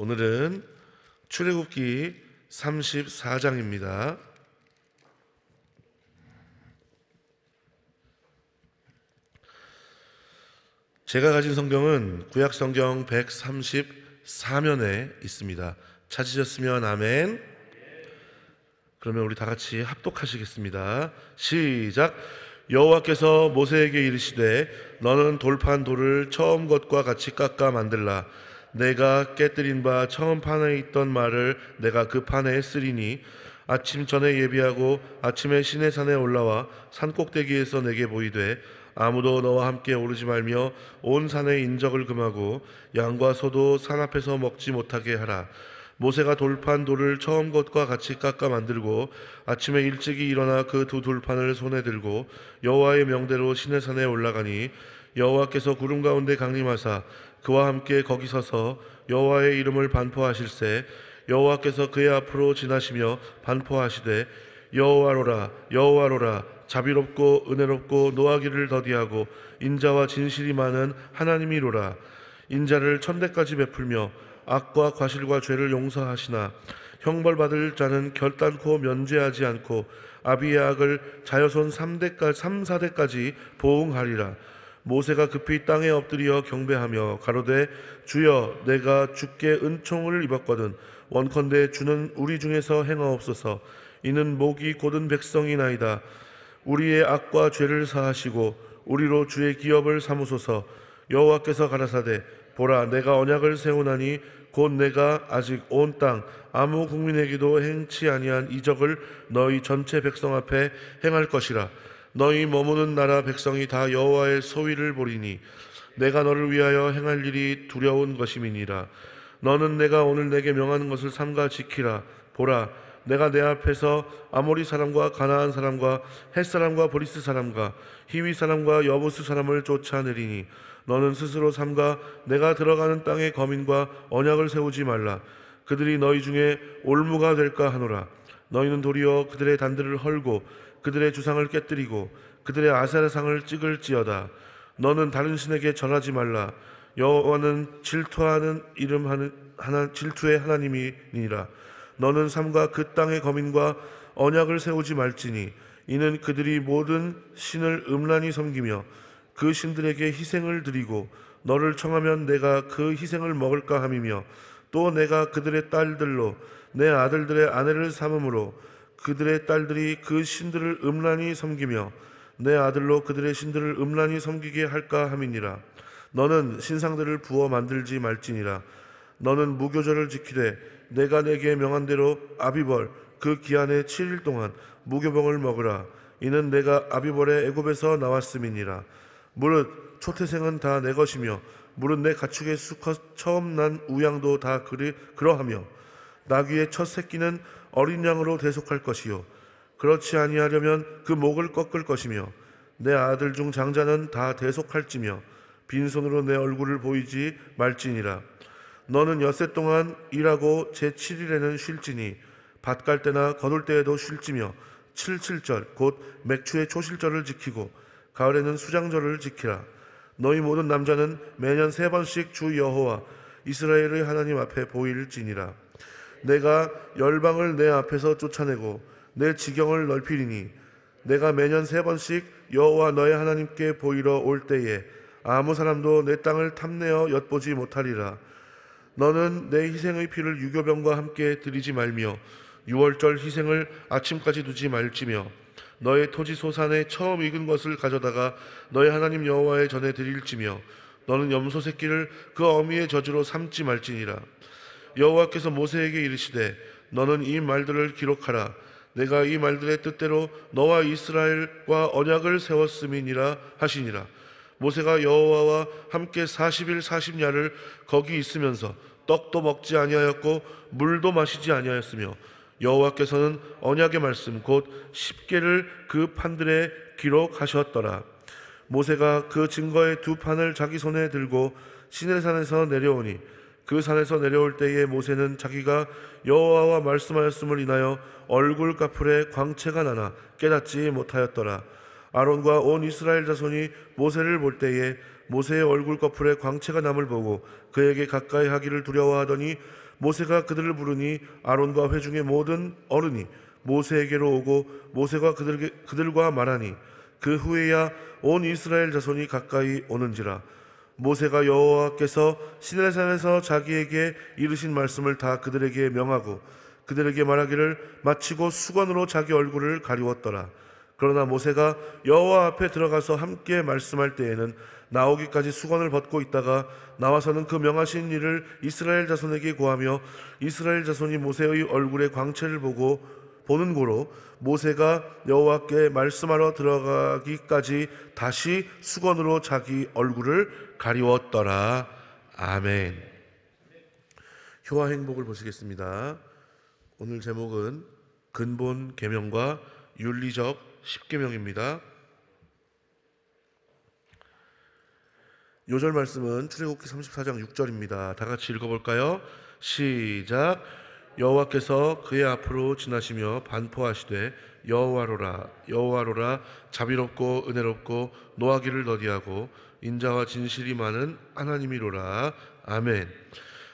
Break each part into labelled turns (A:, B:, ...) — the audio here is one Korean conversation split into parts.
A: 오늘은 출애굽기 34장입니다. 제가 가진 성경은 구약 성경 134면에 있습니다. 찾으셨으면 아멘. 그러면 우리 다 같이 합독하시겠습니다. 시작. 여호와께서 모세에게 이르시되 너는 돌판 돌을 처음 것과 같이 깎아 만들라. 내가 깨뜨린 바 처음 판에 있던 말을 내가 그 판에 쓰리니 아침 전에 예비하고 아침에 시내산에 올라와 산 꼭대기에서 내게 보이되 아무도 너와 함께 오르지 말며 온 산의 인적을 금하고 양과 소도 산 앞에서 먹지 못하게 하라. 모세가 돌판 돌을 처음 것과 같이 깎아 만들고 아침에 일찍이 일어나 그 두 돌판을 손에 들고 여호와의 명대로 시내산에 올라가니 여호와께서 구름 가운데 강림하사 그와 함께 거기 서서 여호와의 이름을 반포하실세 여호와께서 그의 앞으로 지나시며 반포하시되 여호와로라 여호와로라 자비롭고 은혜롭고 노하기를 더디하고 인자와 진실이 많은 하나님이로라. 인자를 천대까지 베풀며 악과 과실과 죄를 용서하시나 형벌받을 자는 결단코 면죄하지 않고 아비의 악을 자여손 3,4대까지 보응하리라. 모세가 급히 땅에 엎드려 경배하며 가로되 주여 내가 주께 은총을 입었거든 원컨대 주는 우리 중에서 행하옵소서. 이는 목이 곧은 백성이나이다. 우리의 악과 죄를 사하시고 우리로 주의 기업을 삼으소서. 여호와께서 가라사대 보라 내가 언약을 세우나니 곧 내가 아직 온 땅 아무 국민에게도 행치 아니한 이적을 너희 전체 백성 앞에 행할 것이라. 너희 머무는 나라 백성이 다 여호와의 소위를 보리니 내가 너를 위하여 행할 일이 두려운 것임이니라. 너는 내가 오늘 내게 명하는 것을 삼가 지키라. 보라 내가 내 앞에서 아모리 사람과 가나안 사람과 헷 사람과 브리스 사람과 히위 사람과 여부스 사람을 쫓아내리니 너는 스스로 삼가 내가 들어가는 땅의 거민과 언약을 세우지 말라. 그들이 너희 중에 올무가 될까 하노라. 너희는 도리어 그들의 단들을 헐고 그들의 주상을 깨뜨리고 그들의 아세라상을 찍을지어다. 너는 다른 신에게 절하지 말라. 여호와는 질투하는 질투의 하나님이니라. 너는 삼가 그 땅의 거민과 언약을 세우지 말지니 이는 그들이 모든 신을 음란히 섬기며 그 신들에게 희생을 드리고 너를 청하면 내가 그 희생을 먹을까 함이며 또 내가 그들의 딸들로 내 아들들의 아내를 삼음으로 그들의 딸들이 그 신들을 음란히 섬기며 내 아들로 그들의 신들을 음란히 섬기게 할까 함이니라. 너는 신상들을 부어 만들지 말지니라. 너는 무교절을 지키되 내가 내게 명한 대로 아비벌 그 기한의 7일 동안 무교병을 먹으라. 이는 내가 아비벌의 애굽에서 나왔음이니라. 무릇 초태생은 다 내 것이며 무릇 내 가축의 수컷 처음 난 우양도 다 그러하며 나귀의 첫 새끼는 어린 양으로 대속할 것이요 그렇지 아니하려면 그 목을 꺾을 것이며 내 아들 중 장자는 다 대속할지며 빈손으로 내 얼굴을 보이지 말지니라. 너는 엿새 동안 일하고 제7일에는 쉴지니 밭 갈 때나 거둘 때에도 쉴지며 칠칠절 곧 맥추의 초실절을 지키고 가을에는 수장절을 지키라. 너희 모든 남자는 매년 3번씩 주 여호와 이스라엘의 하나님 앞에 보일지니라. 내가 열방을 내 앞에서 쫓아내고 내 지경을 넓히리니 내가 매년 3번씩 여호와 너의 하나님께 보이러 올 때에 아무 사람도 내 땅을 탐내어 엿보지 못하리라. 너는 내 희생의 피를 유교병과 함께 드리지 말며 유월절 희생을 아침까지 두지 말지며 너의 토지 소산에 처음 익은 것을 가져다가 너의 하나님 여호와의 전에 드릴지며 너는 염소 새끼를 그 어미의 저주로 삼지 말지니라. 여호와께서 모세에게 이르시되 너는 이 말들을 기록하라. 내가 이 말들의 뜻대로 너와 이스라엘과 언약을 세웠음이니라 하시니라. 모세가 여호와와 함께 40일 40야를 거기 있으면서 떡도 먹지 아니하였고 물도 마시지 아니하였으며 여호와께서는 언약의 말씀 곧 10개를 그 판들에 기록하셨더라. 모세가 그 증거의 2판을 자기 손에 들고 시내산에서 내려오니 그 산에서 내려올 때에 모세는 자기가 여호와와 말씀하였음을 인하여 얼굴가풀에 광채가 나나 깨닫지 못하였더라. 아론과 온 이스라엘 자손이 모세를 볼 때에 모세의 얼굴꺼풀에 광채가 남을 보고 그에게 가까이 하기를 두려워하더니 모세가 그들을 부르니 아론과 회중의 모든 어른이 모세에게로 오고 모세가 그들과 말하니 그 후에야 온 이스라엘 자손이 가까이 오는지라. 모세가 여호와께서 시내산에서 자기에게 이르신 말씀을 다 그들에게 명하고 그들에게 말하기를 마치고 수건으로 자기 얼굴을 가리웠더라. 그러나 모세가 여호와 앞에 들어가서 함께 말씀할 때에는 나오기까지 수건을 벗고 있다가 나와서는 그 명하신 일을 이스라엘 자손에게 고하며 이스라엘 자손이 모세의 얼굴의 광채를 보는 고로 모세가 여호와께 말씀하러 들어가기까지 다시 수건으로 자기 얼굴을 가리웠더라. 아멘. 효와 행복을 보시겠습니다. 오늘 제목은 근본 계명과 윤리적 십계명입니다. 요절 말씀은 출애굽기 34장 6절입니다. 다 같이 읽어볼까요? 시작. 여호와께서 그의 앞으로 지나시며 반포하시되 여호와로라 여호와로라 자비롭고 은혜롭고 노하기를 더디하고 인자와 진실이 많은 하나님이로라. 아멘.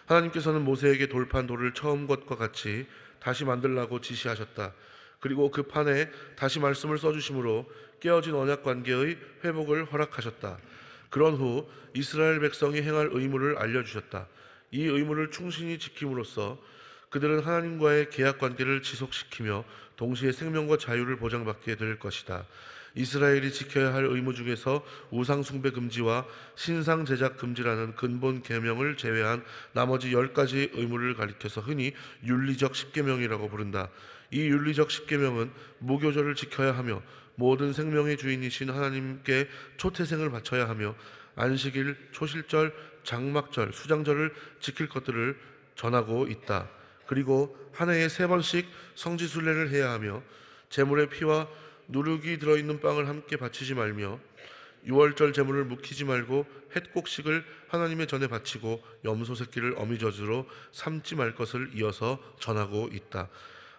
A: 하나님께서는 모세에게 돌판 돌을 처음 것과 같이 다시 만들라고 지시하셨다. 그리고 그 판에 다시 말씀을 써주심으로 깨어진 언약 관계의 회복을 허락하셨다. 그런 후 이스라엘 백성이 행할 의무를 알려주셨다. 이 의무를 충실히 지킴으로써 그들은 하나님과의 계약 관계를 지속시키며 동시에 생명과 자유를 보장받게 될 것이다. 이스라엘이 지켜야 할 의무 중에서 우상 숭배 금지와 신상 제작 금지라는 근본 계명을 제외한 나머지 10가지 의무를 가리켜서 흔히 윤리적 십계명이라고 부른다. 이 윤리적 십계명은 무교절을 지켜야 하며 모든 생명의 주인이신 하나님께 초태생을 바쳐야 하며 안식일, 초실절, 장막절, 수장절을 지킬 것들을 전하고 있다. 그리고 한 해에 3번씩 성지순례를 해야 하며 제물의 피와 누룩이 들어있는 빵을 함께 바치지 말며 유월절 제물을 묵히지 말고 햇곡식을 하나님의 전에 바치고 염소 새끼를 어미젖으로 삶지 말 것을 이어서 전하고 있다.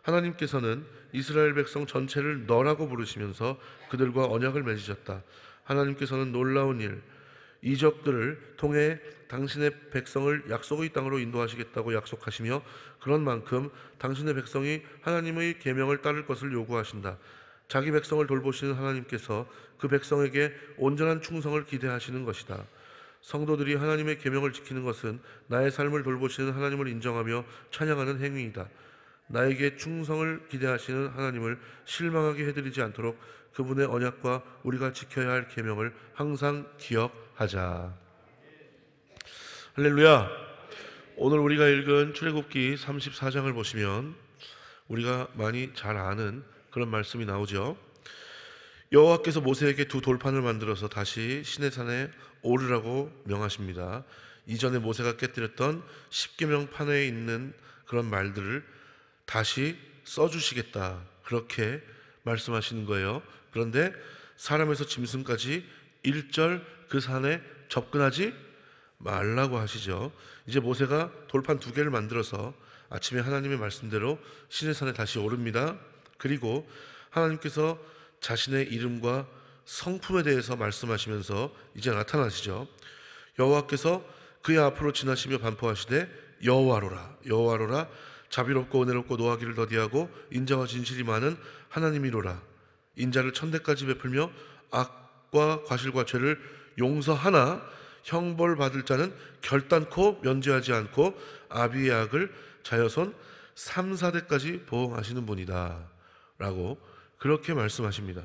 A: 하나님께서는 이스라엘 백성 전체를 너라고 부르시면서 그들과 언약을 맺으셨다. 하나님께서는 놀라운 일, 이적들을 통해 당신의 백성을 약속의 땅으로 인도하시겠다고 약속하시며 그런 만큼 당신의 백성이 하나님의 계명을 따를 것을 요구하신다. 자기 백성을 돌보시는 하나님께서 그 백성에게 온전한 충성을 기대하시는 것이다. 성도들이 하나님의 계명을 지키는 것은 나의 삶을 돌보시는 하나님을 인정하며 찬양하는 행위이다. 나에게 충성을 기대하시는 하나님을 실망하게 해드리지 않도록 그분의 언약과 우리가 지켜야 할 계명을 항상 기억하자. 할렐루야. 오늘 우리가 읽은 출애굽기 34장을 보시면 우리가 많이 잘 아는 그런 말씀이 나오죠. 여호와께서 모세에게 2 돌판을 만들어서 다시 시내산에 오르라고 명하십니다. 이전에 모세가 깨뜨렸던 십계명 판에 있는 그런 말들을 다시 써주시겠다, 그렇게 말씀하시는 거예요. 그런데 사람에서 짐승까지 1절 그 산에 접근하지 말라고 하시죠. 이제 모세가 돌판 2개를 만들어서 아침에 하나님의 말씀대로 시내산에 다시 오릅니다. 그리고 하나님께서 자신의 이름과 성품에 대해서 말씀하시면서 이제 나타나시죠. 여호와께서 그의 앞으로 지나시며 반포하시되 여호와로라 여호와로라 자비롭고 은혜롭고 노하기를 더디하고 인자와 진실이 많은 하나님이로라. 인자를 천대까지 베풀며 악과 과실과 죄를 용서하나 형벌 받을 자는 결단코 면제하지 않고 아비의 악을 자여손 3, 4대까지 보응하시는 분이다 라고 그렇게 말씀하십니다.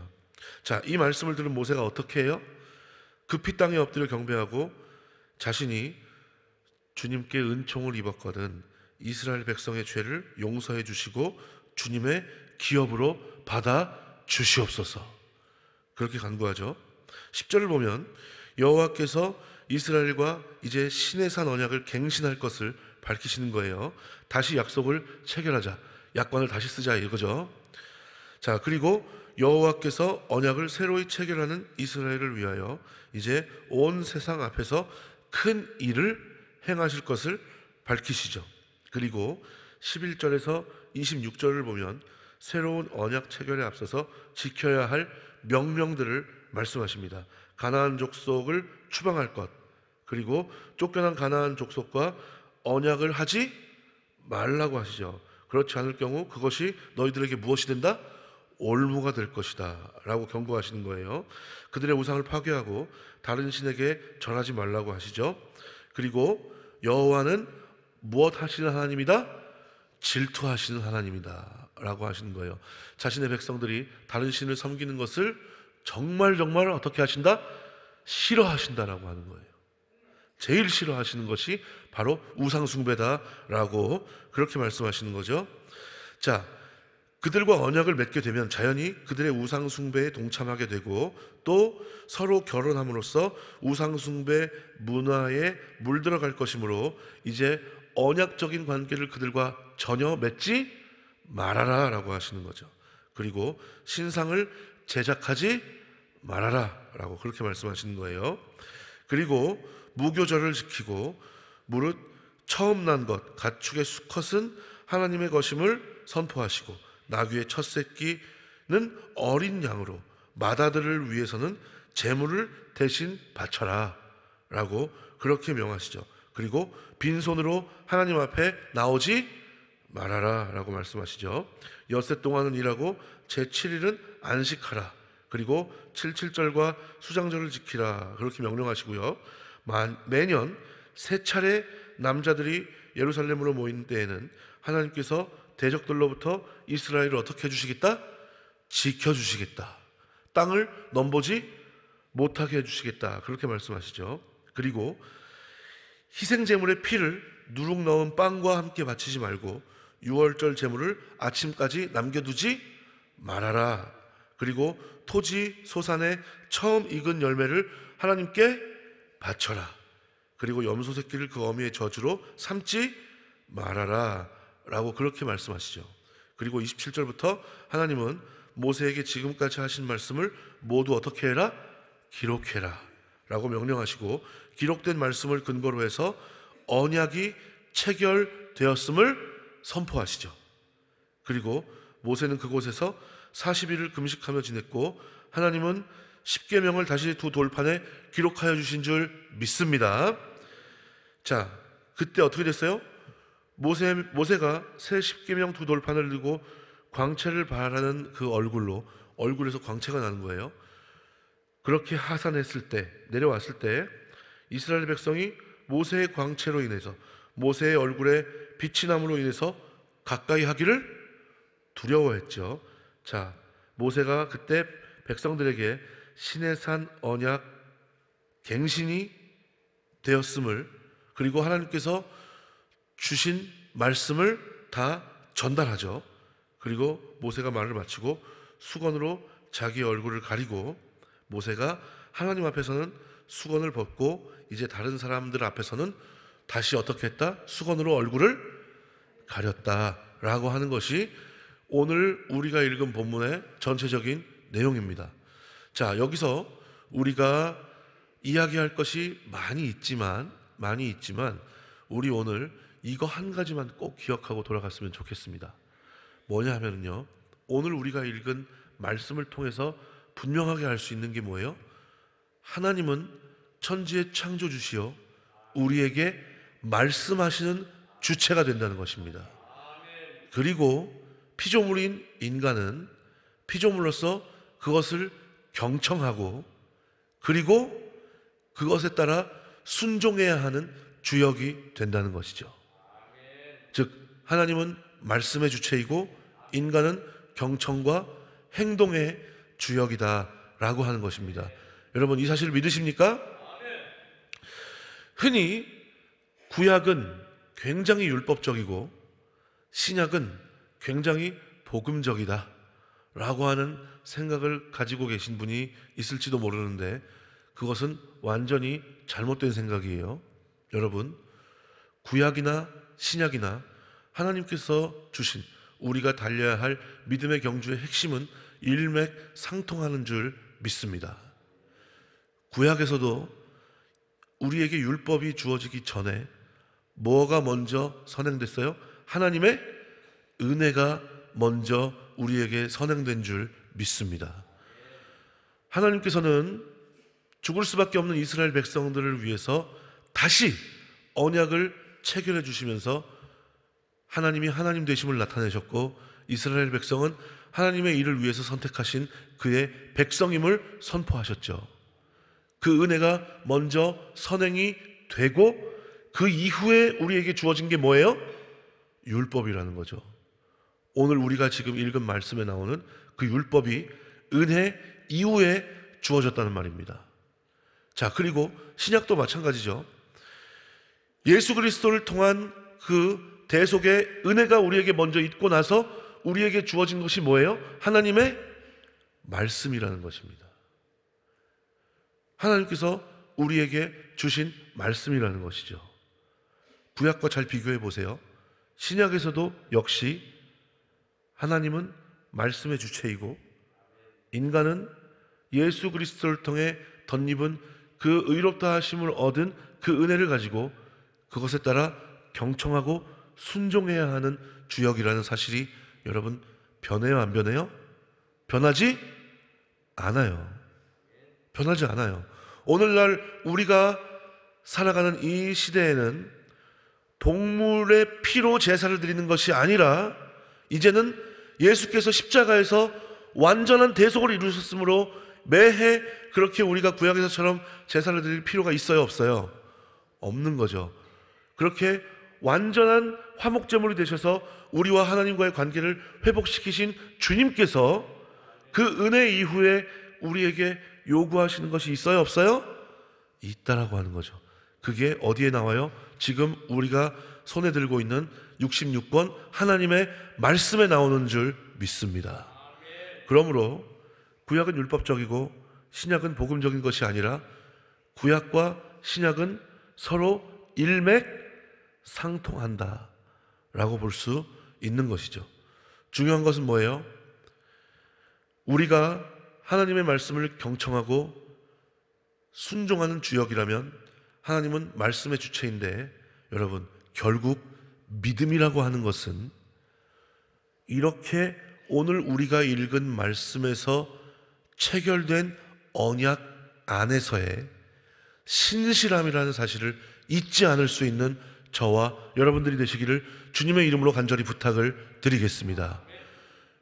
A: 자, 이 말씀을 들은 모세가 어떻게 해요? 급히 땅에 엎드려 경배하고 자신이 주님께 은총을 입었거든 이스라엘 백성의 죄를 용서해 주시고 주님의 기업으로 받아 주시옵소서, 그렇게 간구하죠. 10절을 보면 여호와께서 이스라엘과 이제 시내산 언약을 갱신할 것을 밝히시는 거예요. 다시 약속을 체결하자, 약관을 다시 쓰자 이거죠. 자, 그리고 여호와께서 언약을 새로이 체결하는 이스라엘을 위하여 이제 온 세상 앞에서 큰 일을 행하실 것을 밝히시죠. 그리고 11절에서 26절을 보면 새로운 언약 체결에 앞서서 지켜야 할 명령들을 말씀하십니다. 가나안 족속을 추방할 것, 그리고 쫓겨난 가나안 족속과 언약을 하지 말라고 하시죠. 그렇지 않을 경우 그것이 너희들에게 무엇이 된다? 올무가 될 것이다 라고 경고하시는 거예요. 그들의 우상을 파괴하고 다른 신에게 절하지 말라고 하시죠. 그리고 여호와는 무엇 하시는 하나님이다? 질투하시는 하나님이다 라고 하시는 거예요. 자신의 백성들이 다른 신을 섬기는 것을 정말 어떻게 하신다? 싫어하신다라고 하는 거예요. 제일 싫어하시는 것이 바로 우상숭배다라고 그렇게 말씀하시는 거죠. 자, 그들과 언약을 맺게 되면 자연히 그들의 우상숭배에 동참하게 되고 또 서로 결혼함으로써 우상숭배 문화에 물들어갈 것이므로 이제 언약적인 관계를 그들과 전혀 맺지 말아라 라고 하시는 거죠. 그리고 신상을 제작하지 말아라 라고 그렇게 말씀하시는 거예요. 그리고 무교절을 지키고 무릇 처음 난 것 가축의 수컷은 하나님의 것임을 선포하시고 나귀의 첫 새끼는 어린 양으로 맏아들을 위해서는 제물을 대신 바쳐라 라고 그렇게 명하시죠. 그리고 빈손으로 하나님 앞에 나오지 말아라 라고 말씀하시죠. 엿새 동안은 일하고 제7일은 안식하라. 그리고 77절과 수장절을 지키라 그렇게 명령하시고요. 매년 세 차례 남자들이 예루살렘으로 모인 때에는 하나님께서 대적들로부터 이스라엘을 어떻게 해주시겠다? 지켜주시겠다. 땅을 넘보지 못하게 해주시겠다 그렇게 말씀하시죠. 그리고 희생제물의 피를 누룩 넣은 빵과 함께 바치지 말고 유월절 제물을 아침까지 남겨두지 말아라. 그리고 토지 소산의 처음 익은 열매를 하나님께 바쳐라. 그리고 염소 새끼를 그 어미의 저주로 삼지 말아라 라고 그렇게 말씀하시죠. 그리고 27절부터 하나님은 모세에게 지금까지 하신 말씀을 모두 어떻게 해라? 기록해라 라고 명령하시고 기록된 말씀을 근거로 해서 언약이 체결되었음을 선포하시죠. 그리고 모세는 그곳에서 40일을 금식하며 지냈고 하나님은 십계명을 다시 두 돌판에 기록하여 주신 줄 믿습니다. 자, 그때 어떻게 됐어요? 모세가 새 십계명 두 돌판을 들고 광채를 발하는 그 얼굴에서 광채가 나는 거예요. 그렇게 하산했을 때, 내려왔을 때 이스라엘 백성이 모세의 광채로 인해서 모세의 얼굴에 빛이 남으로 인해서 가까이 하기를 두려워했죠. 자, 모세가 그때 백성들에게 시내산 언약 갱신이 되었음을 그리고 하나님께서 주신 말씀을 다 전달하죠. 그리고 모세가 말을 마치고 수건으로 자기 얼굴을 가리고 모세가 하나님 앞에서는 수건을 벗고 이제 다른 사람들 앞에서는 다시 어떻게 했다? 수건으로 얼굴을 가렸다라고 하는 것이 오늘 우리가 읽은 본문의 전체적인 내용입니다. 자, 여기서 우리가 이야기할 것이 많이 있지만 우리 오늘 이거 한 가지만 꼭 기억하고 돌아갔으면 좋겠습니다. 뭐냐 하면요, 오늘 우리가 읽은 말씀을 통해서 분명하게 알 수 있는 게 뭐예요? 하나님은 천지의 창조주시요 우리에게 말씀하시는 주체가 된다는 것입니다. 그리고 피조물인 인간은 피조물로서 그것을 경청하고 그리고 그것에 따라 순종해야 하는 주역이 된다는 것이죠. 즉 하나님은 말씀의 주체이고 인간은 경청과 행동의 주역이다라고 하는 것입니다. 여러분 이 사실을 믿으십니까? 흔히 구약은 굉장히 율법적이고 신약은 굉장히 복음적이다 라고 하는 생각을 가지고 계신 분이 있을지도 모르는데 그것은 완전히 잘못된 생각이에요. 여러분, 구약이나 신약이나 하나님께서 주신 우리가 달려야 할 믿음의 경주의 핵심은 일맥상통하는 줄 믿습니다. 구약에서도 우리에게 율법이 주어지기 전에 뭐가 먼저 선행됐어요? 하나님의 은혜가 먼저 우리에게 선행된 줄 믿습니다. 하나님께서는 죽을 수밖에 없는 이스라엘 백성들을 위해서 다시 언약을 체결해 주시면서 하나님이 하나님 되심을 나타내셨고 이스라엘 백성은 하나님의 일을 위해서 선택하신 그의 백성임을 선포하셨죠. 그 은혜가 먼저 선행이 되고 그 이후에 우리에게 주어진 게 뭐예요? 율법이라는 거죠. 오늘 우리가 지금 읽은 말씀에 나오는 그 율법이 은혜 이후에 주어졌다는 말입니다. 자, 그리고 신약도 마찬가지죠. 예수 그리스도를 통한 그 대속의 은혜가 우리에게 먼저 있고 나서 우리에게 주어진 것이 뭐예요? 하나님의 말씀이라는 것입니다. 하나님께서 우리에게 주신 말씀이라는 것이죠. 구약과 잘 비교해 보세요. 신약에서도 역시 하나님은 말씀의 주체이고 인간은 예수 그리스도를 통해 덧입은 그 의롭다 하심을 얻은 그 은혜를 가지고 그것에 따라 경청하고 순종해야 하는 주역이라는 사실이 여러분 변해요, 안 변해요? 변하지 않아요. 변하지 않아요. 오늘날 우리가 살아가는 이 시대에는 동물의 피로 제사를 드리는 것이 아니라 이제는 예수께서 십자가에서 완전한 대속을 이루셨으므로 매해 그렇게 우리가 구약에서처럼 제사를 드릴 필요가 있어요, 없어요? 없는 거죠. 그렇게 완전한 화목제물이 되셔서 우리와 하나님과의 관계를 회복시키신 주님께서 그 은혜 이후에 우리에게 요구하시는 것이 있어요, 없어요? 있다라고 하는 거죠. 그게 어디에 나와요? 지금 우리가 손에 들고 있는 66권 하나님의 말씀에 나오는 줄 믿습니다. 그러므로 구약은 율법적이고 신약은 복음적인 것이 아니라 구약과 신약은 서로 일맥상통한다 라고 볼 수 있는 것이죠. 중요한 것은 뭐예요? 우리가 하나님의 말씀을 경청하고 순종하는 주역이라면 하나님은 말씀의 주체인데 여러분 결국 믿음이라고 하는 것은 이렇게 오늘 우리가 읽은 말씀에서 체결된 언약 안에서의 신실함이라는 사실을 잊지 않을 수 있는 저와 여러분들이 되시기를 주님의 이름으로 간절히 부탁을 드리겠습니다.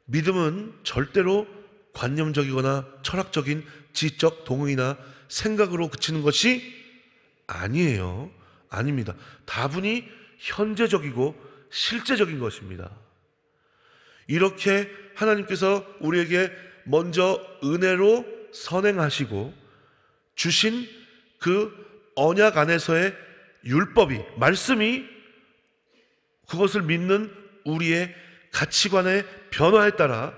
A: 믿음은 절대로 관념적이거나 철학적인 지적 동의나 생각으로 그치는 것이 아니에요. 아닙니다. 다분히 현재적이고 실제적인 것입니다. 이렇게 하나님께서 우리에게 먼저 은혜로 선행하시고 주신 그 언약 안에서의 율법이, 말씀이 그것을 믿는 우리의 가치관의 변화에 따라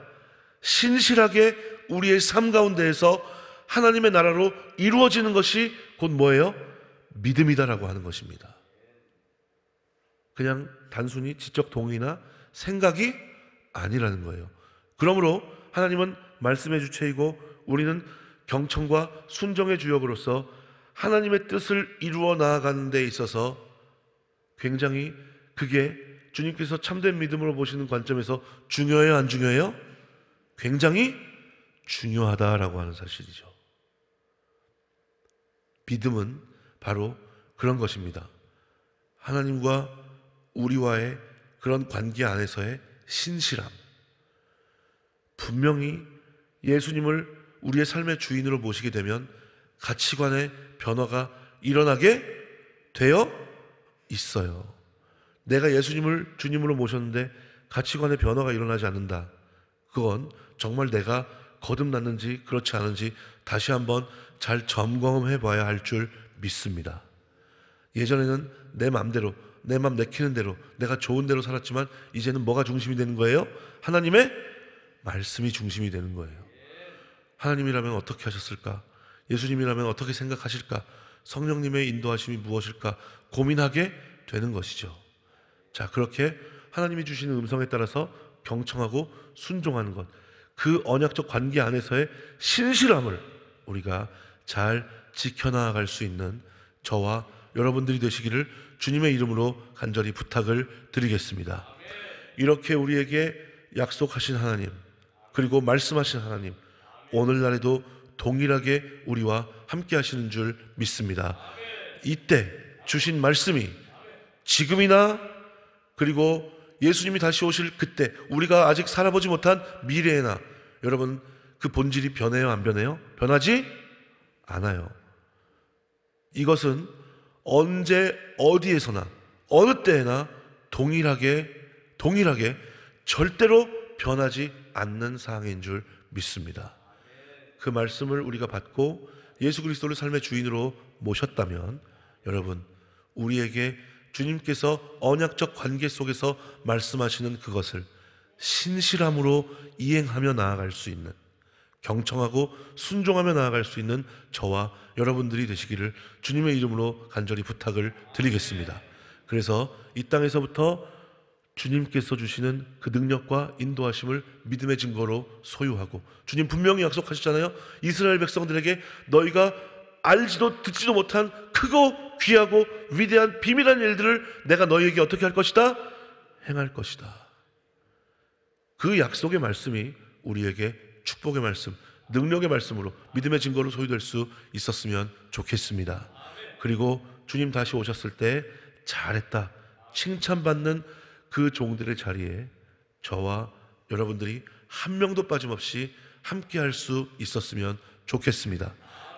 A: 신실하게 우리의 삶 가운데에서 하나님의 나라로 이루어지는 것이 곧 뭐예요? 믿음이다라고 하는 것입니다. 그냥 단순히 지적 동의나 생각이 아니라는 거예요. 그러므로 하나님은 말씀의 주체이고 우리는 경청과 순종의 주역으로서 하나님의 뜻을 이루어 나아가는 데 있어서 굉장히 그게 주님께서 참된 믿음으로 보시는 관점에서 중요해요, 안 중요해요? 굉장히 중요하다라고 하는 사실이죠. 믿음은 바로 그런 것입니다. 하나님과 우리와의 그런 관계 안에서의 신실함. 분명히 예수님을 우리의 삶의 주인으로 모시게 되면 가치관의 변화가 일어나게 되어 있어요. 내가 예수님을 주님으로 모셨는데 가치관의 변화가 일어나지 않는다. 그건 정말 내가 거듭났는지 그렇지 않은지 다시 한번 잘 점검해 봐야 할 줄 믿습니다. 예전에는 내 맘대로, 내 맘 내키는 대로, 내가 좋은 대로 살았지만 이제는 뭐가 중심이 되는 거예요? 하나님의 말씀이 중심이 되는 거예요. 하나님이라면 어떻게 하셨을까? 예수님이라면 어떻게 생각하실까? 성령님의 인도하심이 무엇일까? 고민하게 되는 것이죠. 자, 그렇게 하나님이 주시는 음성에 따라서 경청하고 순종하는 것, 그 언약적 관계 안에서의 신실함을 우리가 잘 지켜나갈 수 있는 저와 여러분들이 되시기를 주님의 이름으로 간절히 부탁을 드리겠습니다. 이렇게 우리에게 약속하신 하나님, 그리고 말씀하신 하나님, 오늘날에도 동일하게 우리와 함께 하시는 줄 믿습니다. 이때 주신 말씀이 지금이나 그리고 예수님이 다시 오실 그때, 우리가 아직 살아보지 못한 미래에나 여러분 그 본질이 변해요, 안 변해요? 변하지 않아요. 이것은 언제 어디에서나 어느 때에나 동일하게 절대로 변하지 않는 사항인 줄 믿습니다. 그 말씀을 우리가 받고 예수 그리스도를 삶의 주인으로 모셨다면 여러분, 우리에게 주님께서 언약적 관계 속에서 말씀하시는 그것을 신실함으로 이행하며 나아갈 수 있는, 경청하고 순종하며 나아갈 수 있는 저와 여러분들이 되시기를 주님의 이름으로 간절히 부탁을 드리겠습니다. 그래서 이 땅에서부터 주님께서 주시는 그 능력과 인도하심을 믿음의 증거로 소유하고, 주님 분명히 약속하셨잖아요. 이스라엘 백성들에게 너희가 알지도 듣지도 못한 크고 귀하고 위대한 비밀한 일들을 내가 너희에게 어떻게 할 것이다? 행할 것이다. 그 약속의 말씀이 우리에게 축복의 말씀, 능력의 말씀으로 믿음의 증거로 소유될 수 있었으면 좋겠습니다. 그리고 주님 다시 오셨을 때 잘했다 칭찬받는 그 종들의 자리에 저와 여러분들이 한 명도 빠짐없이 함께할 수 있었으면 좋겠습니다.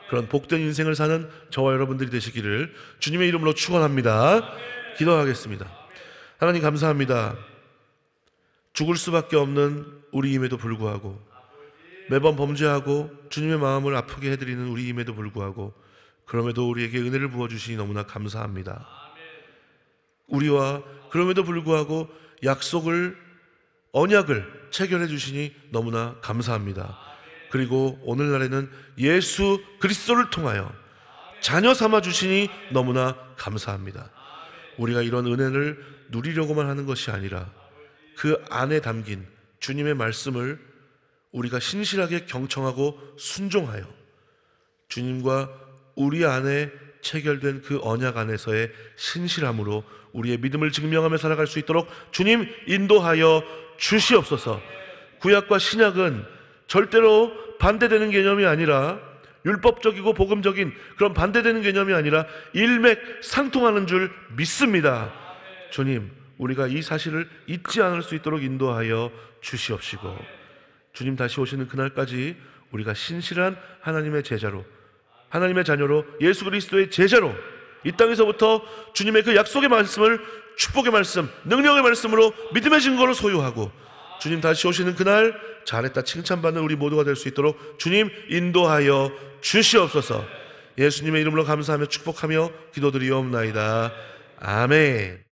A: 그런 복된 인생을 사는 저와 여러분들이 되시기를 주님의 이름으로 축원합니다. 기도하겠습니다. 하나님 감사합니다. 죽을 수밖에 없는 우리임에도 불구하고, 매번 범죄하고 주님의 마음을 아프게 해드리는 우리임에도 불구하고, 그럼에도 우리에게 은혜를 부어주시니 너무나 감사합니다. 우리와 그럼에도 불구하고 약속을, 언약을 체결해 주시니 너무나 감사합니다. 그리고 오늘날에는 예수 그리스도를 통하여 자녀 삼아 주시니 너무나 감사합니다. 우리가 이런 은혜를 누리려고만 하는 것이 아니라 그 안에 담긴 주님의 말씀을 우리가 신실하게 경청하고 순종하여 주님과 우리 안에 체결된 그 언약 안에서의 신실함으로 우리의 믿음을 증명하며 살아갈 수 있도록 주님 인도하여 주시옵소서. 구약과 신약은 절대로 반대되는 개념이 아니라, 율법적이고 복음적인 그런 반대되는 개념이 아니라 일맥상통하는 줄 믿습니다. 주님, 우리가 이 사실을 잊지 않을 수 있도록 인도하여 주시옵시고, 주님 다시 오시는 그날까지 우리가 신실한 하나님의 제자로, 하나님의 자녀로, 예수 그리스도의 제자로 이 땅에서부터 주님의 그 약속의 말씀을 축복의 말씀, 능력의 말씀으로 믿음의 증거로 소유하고, 주님 다시 오시는 그날 잘했다 칭찬받는 우리 모두가 될 수 있도록 주님 인도하여 주시옵소서. 예수님의 이름으로 감사하며 축복하며 기도드리옵나이다. 아멘.